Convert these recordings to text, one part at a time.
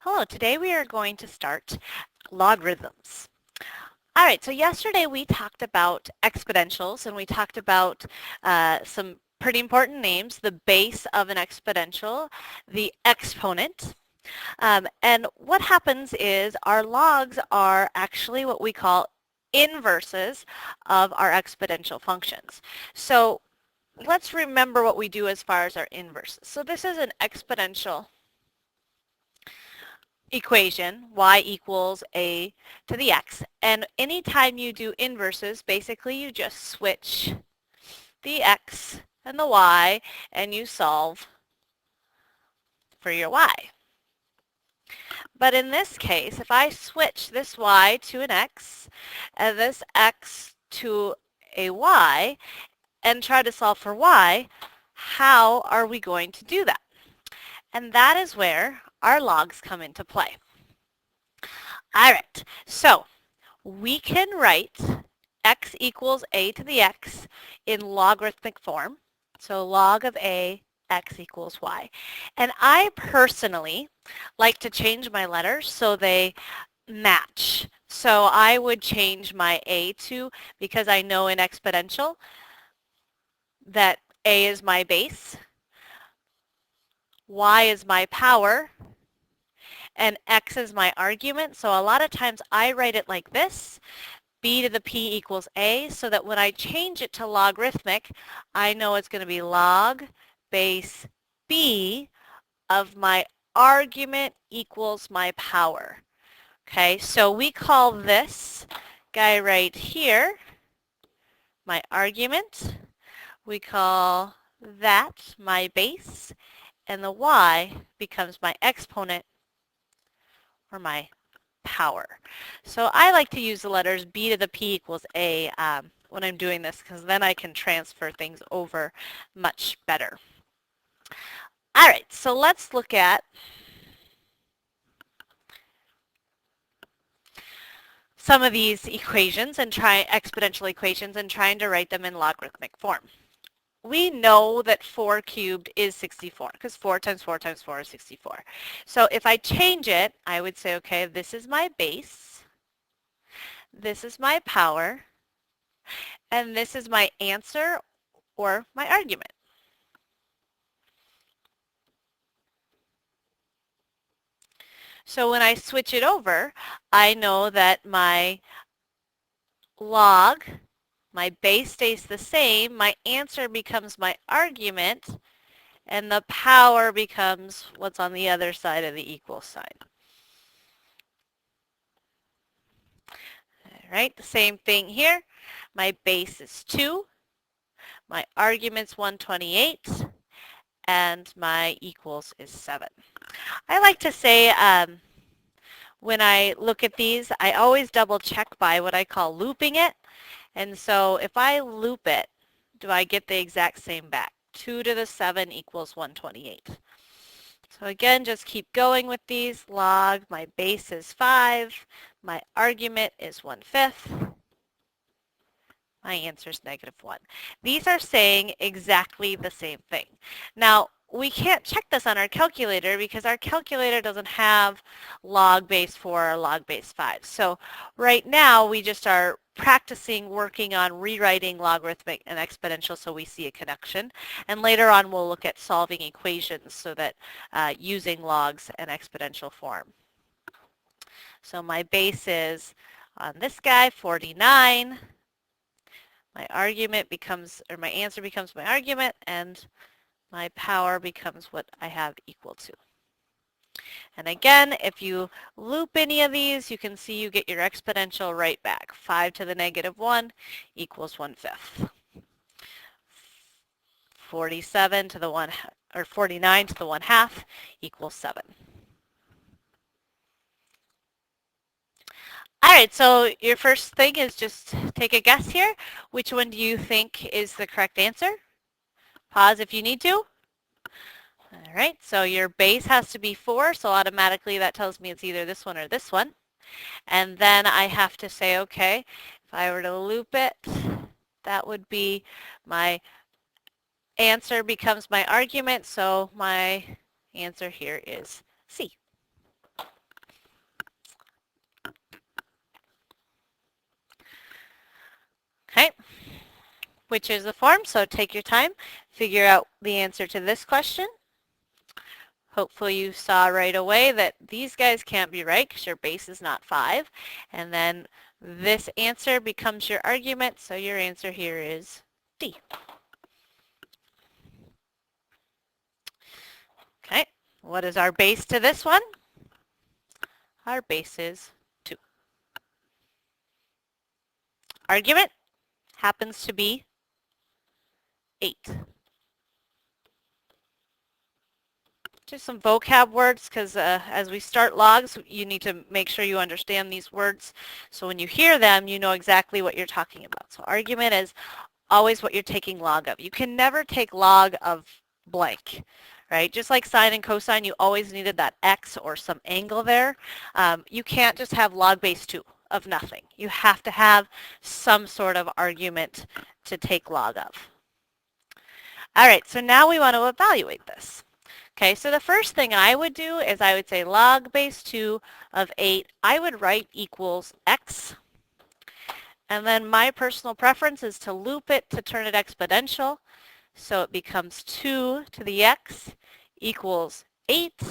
Hello, today we are going to start logarithms. All right, so yesterday we talked about exponentials and we talked about some pretty important names, the base of an exponential, the exponent. And what happens is our logs are actually what we call inverses of our exponential functions. So let's remember what we do as far as our inverses. So this is an exponential equation, y equals a to the x. And anytime you do inverses, basically you just switch the x and the y and you solve for your y. But in this case, if I switch this y to an x and this x to a y and try to solve for y, how are we going to do that? And that is where our logs come into play. All right, so we can write x equals a to the x in logarithmic form. So log of a, x equals y. And I personally like to change my letters so they match. So I would change my a to, because I know in exponential that a is my base, y is my power, and x is my argument. So a lot of times I write it like this: b to the p equals a, so that when I change it to logarithmic, I know it's going to be log base b of my argument equals my power. Okay, so we call this guy right here my argument. We call that my base, and the y becomes my exponent, or my power. So I like to use the letters b to the p equals a when I'm doing this, because then I can transfer things over much better. All right, so let's look at some of these equations and try exponential equations and trying to write them in logarithmic form. We know that 4 cubed is 64 because 4 times 4 times 4 is 64. So if I change it, I would say, okay, this is my base, this is my power, and this is my answer or my argument. So when I switch it over, I know that my log, my base stays the same, my answer becomes my argument, and the power becomes what's on the other side of the equal sign. All right, the same thing here. My base is 2, my argument's 128, and my equals is 7. I like to say when I look at these, I always double check by what I call looping it. And so if I loop it, do I get the exact same back? 2 to the 7 equals 128. So again, just keep going with these. Log, my base is 5. My argument is 1/5. My answer is -1. These are saying exactly the same thing. Now, we can't check this on our calculator because our calculator doesn't have log base 4 or log base 5. So right now, we just are practicing working on rewriting logarithmic and exponential so we see a connection. And later on, we'll look at solving equations so that using logs and exponential form. So my base is on this guy, 49. My argument becomes, or my answer becomes my argument, and my power becomes what I have equal to. And again, if you loop any of these, you can see you get your exponential right back. 5 to the -1 equals 1/5. 47 to the 1, or 49 to the 1/2 equals 7. All right, so your first thing is just take a guess here. Which one do you think is the correct answer? Pause if you need to. All right, so your base has to be 4, so automatically that tells me it's either this one or this one. And then I have to say, okay, if I were to loop it, that would be my answer becomes my argument, so my answer here is C. Okay, which is the form, so take your time, figure out the answer to this question. Hopefully you saw right away that these guys can't be right because your base is not 5. And then this answer becomes your argument, so your answer here is D. Okay, what is our base to this one? Our base is 2. Argument happens to be 8. Just some vocab words because as we start logs, you need to make sure you understand these words. So when you hear them, you know exactly what you're talking about. So argument is always what you're taking log of. You can never take log of blank, right? Just like sine and cosine, you always needed that x or some angle there. You can't just have log base 2 of nothing. You have to have some sort of argument to take log of. All right, so now we want to evaluate this. Okay, so the first thing I would do is I would say log base 2 of 8. I would write equals x. And then my personal preference is to loop it to turn it exponential. So it becomes 2 to the x equals 8.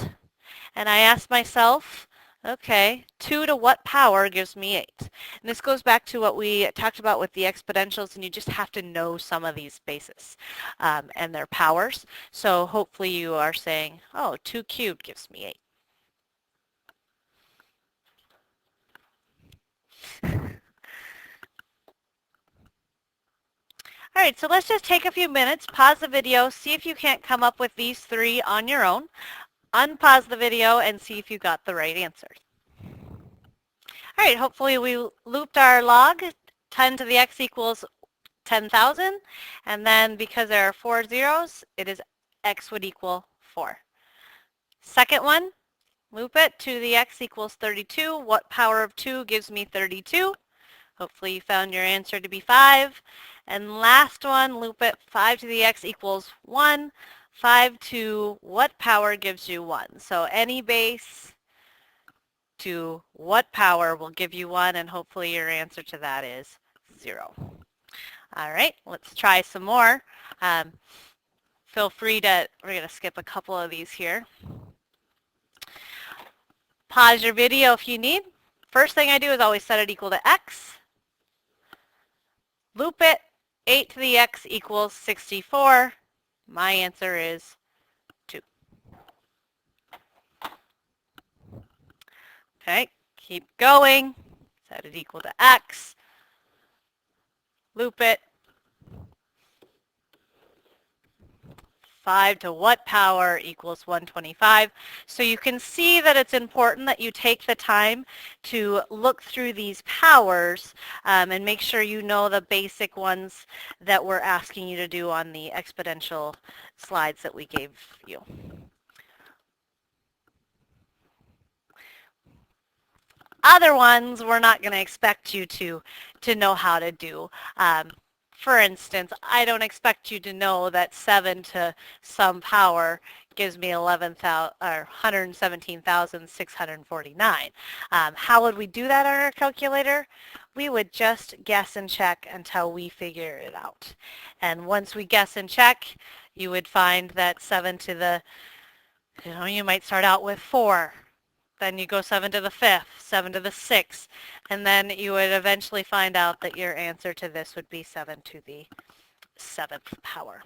And I ask myself, okay, 2 to what power gives me 8? And this goes back to what we talked about with the exponentials, and you just have to know some of these bases and their powers. So hopefully you are saying, oh, 2 cubed gives me 8. All right, so let's just take a few minutes, pause the video, see if you can't come up with these 3 on your own. Unpause the video and see if you got the right answers. All right, hopefully we looped our log. 10 to the x equals 10,000. And then because there are 4 zeros, it is x would equal 4. Second one, loop it. 2 to the x equals 32. What power of 2 gives me 32? Hopefully you found your answer to be 5. And last one, loop it. 5 to the x equals 1. 5 to what power gives you 1? So any base to what power will give you 1, and hopefully your answer to that is 0. All right, let's try some more. Feel free to, we're going to skip a couple of these here. Pause your video if you need. First thing I do is always set it equal to x. Loop it. 8 to the x equals 64. My answer is 2. Okay, keep going. Set it equal to x. Loop it. 5 to what power equals 125. So you can see that it's important that you take the time to look through these powers and make sure you know the basic ones that we're asking you to do on the exponential slides that we gave you. Other ones we're not going to expect you to know how to do. For instance, I don't expect you to know that 7 to some power gives me 117,649. How would we do that on our calculator? We would just guess and check until we figure it out. And once we guess and check, you would find that 7 to the, you might start out with 4. Then you go 7 to the 5th, 7 to the 6th, and then you would eventually find out that your answer to this would be 7 to the 7th power.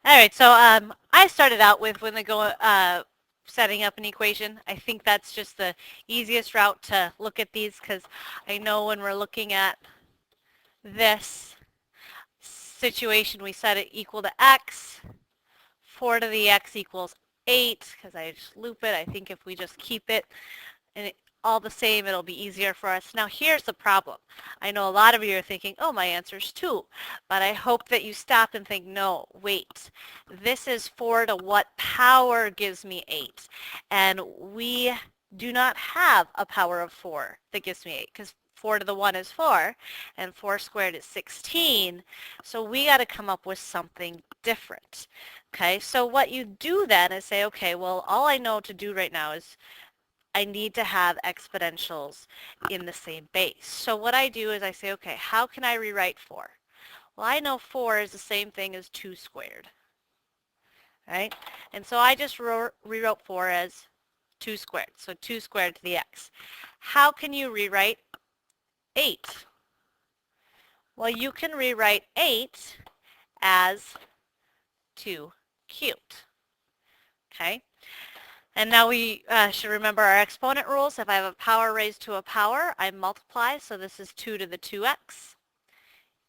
All right, so I started out with when they go setting up an equation. I think that's just the easiest route to look at these because I know when we're looking at this situation, we set it equal to x. 4 to the x equals 8 because I just loop it. I think if we just keep it and all the same, it'll be easier for us. Now here's the problem. I know a lot of you are thinking, oh, my answer is 2. But I hope that you stop and think, no, wait. This is 4 to what power gives me 8? And we do not have a power of 4 that gives me 8 because 4 to the 1 is 4, and 4 squared is 16. So we got to come up with something different. Okay, so what you do then is say, okay, well, all I know to do right now is I need to have exponentials in the same base. So what I do is I say, okay, how can I rewrite 4? Well, I know 4 is the same thing as 2 squared, right? And so I just rewrote 4 as 2 squared, so 2 squared to the x. How can you rewrite 8? Well, you can rewrite 8 as 2 cubed, okay? And now we should remember our exponent rules. If I have a power raised to a power, I multiply, so this is 2 to the 2x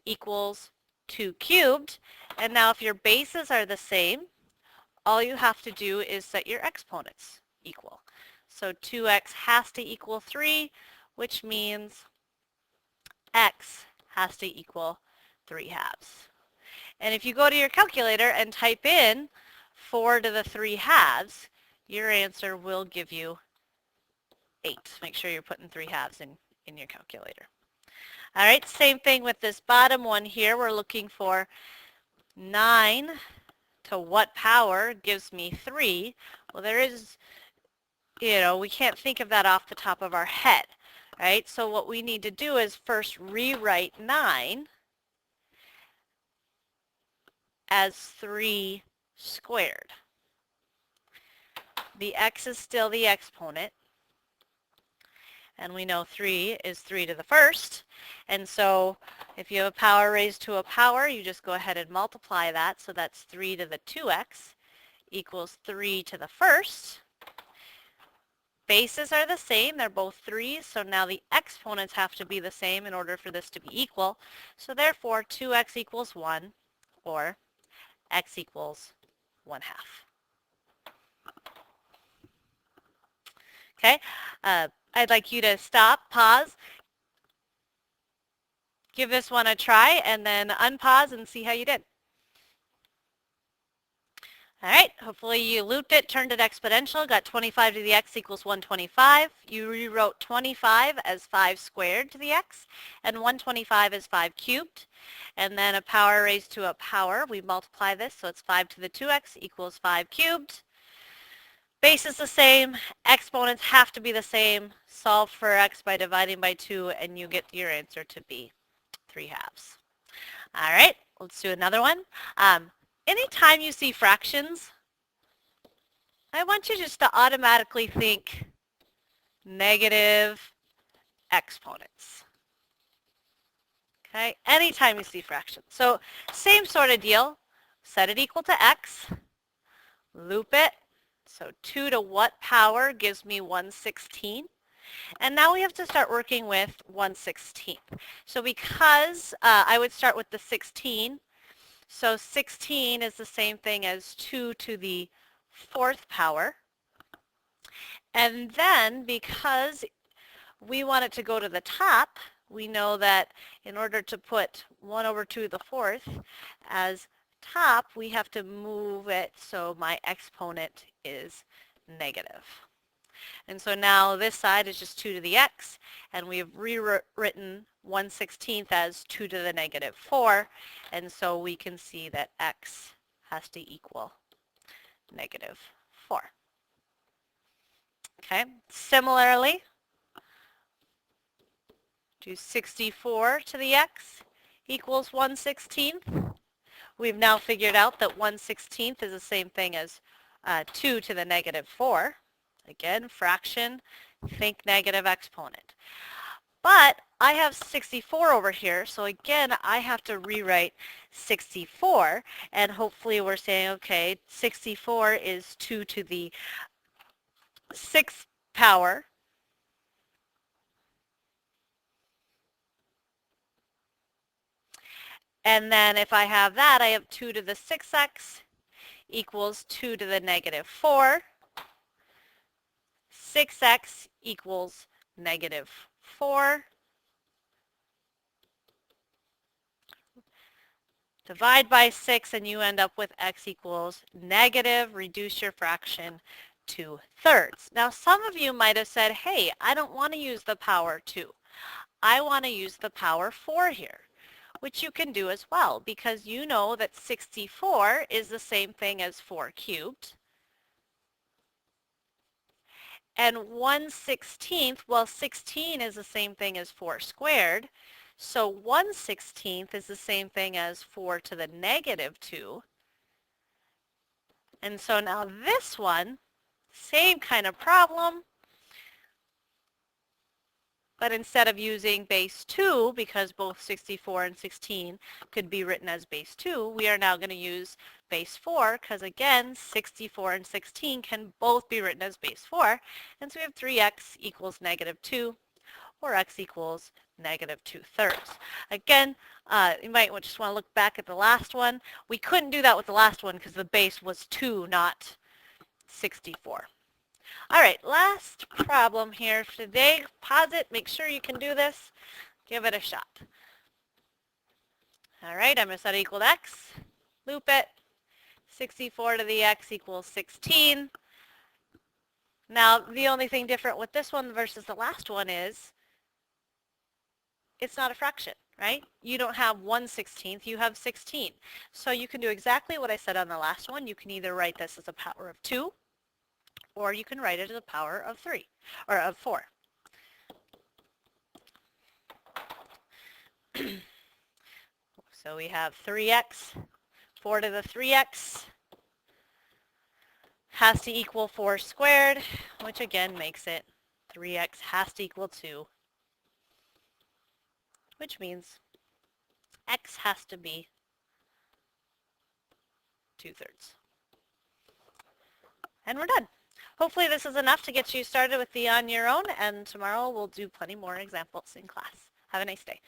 equals 2 cubed. And now if your bases are the same, all you have to do is set your exponents equal. So 2x has to equal 3, which means x has to equal 3 halves. And if you go to your calculator and type in 4 to the 3 halves, your answer will give you 8. Make sure you're putting 3 halves in your calculator. All right, same thing with this bottom one here. We're looking for 9 to what power gives me 3. Well, there is, we can't think of that off the top of our head, right? So what we need to do is first rewrite 9 as 3 squared. The x is still the exponent, and we know 3 is 3 to the first. And so if you have a power raised to a power, you just go ahead and multiply that. So that's 3 to the 2x equals 3 to the first. Bases are the same. They're both 3s. So now the exponents have to be the same in order for this to be equal. So therefore, 2x equals 1, or x equals 1/2. Okay, I'd like you to stop, pause, give this one a try, and then unpause and see how you did. All right, hopefully you looped it, turned it exponential, got 25 to the x equals 125. You rewrote 25 as 5 squared to the x, and 125 as 5 cubed. And then a power raised to a power, we multiply this, so it's 5 to the 2x equals 5 cubed. Base is the same, exponents have to be the same. Solve for x by dividing by 2, and you get your answer to be 3 halves. All right, let's do another one. Anytime you see fractions, I want you just to automatically think negative exponents. Okay, anytime you see fractions. So same sort of deal, set it equal to x, loop it. So 2 to what power gives me 1/16? And now we have to start working with 1/16. So because I would start with the 16, so 16 is the same thing as 2 to the 4th power. And then because we want it to go to the top, we know that in order to put 1 over 2 to the 4th as top, we have to move it so my exponent is negative. And so now this side is just 2 to the x, and we've rewritten 1/16 as 2 to the negative 4, and so we can see that x has to equal negative 4. Okay, similarly, do 64 to the x equals 1/16. We've now figured out that 1/16 is the same thing as 2 to the negative 4. Again, fraction, think negative exponent. But I have 64 over here, so again, I have to rewrite 64, and hopefully we're saying, okay, 64 is 2 to the 6th power. And then if I have that, I have 2 to the 6x equals 2 to the negative 4. 6x equals negative 4. Divide by 6 and you end up with x equals negative. Reduce your fraction to thirds. Now some of you might have said, hey, I don't want to use the power 2. I want to use the power 4 here, which you can do as well because you know that 64 is the same thing as 4 cubed. And 1/16, well, 16 is the same thing as 4 squared. So 1/16 is the same thing as 4 to the negative 2. And so now this one, same kind of problem, but instead of using base 2, because both 64 and 16 could be written as base 2, we are now going to use base 4, because again, 64 and 16 can both be written as base 4. And so we have 3x equals negative 2, or x equals negative 2/3. Again, you might just want to look back at the last one. We couldn't do that with the last one because the base was 2, not 64. All right, last problem here for today. Pause it. Make sure you can do this. Give it a shot. All right, I'm going to set it equal to x. Loop it. 64 to the x equals 16. Now, the only thing different with this one versus the last one is it's not a fraction, right? You don't have 1/16, you have 16. So you can do exactly what I said on the last one. You can either write this as a power of 2, or you can write it as a power of 3, or of 4. So we have 3x, 4 to the 3x has to equal 4 squared, which again makes it 3x has to equal 2, which means x has to be 2/3. And we're done. Hopefully this is enough to get you started with the on your own, and tomorrow we'll do plenty more examples in class. Have a nice day.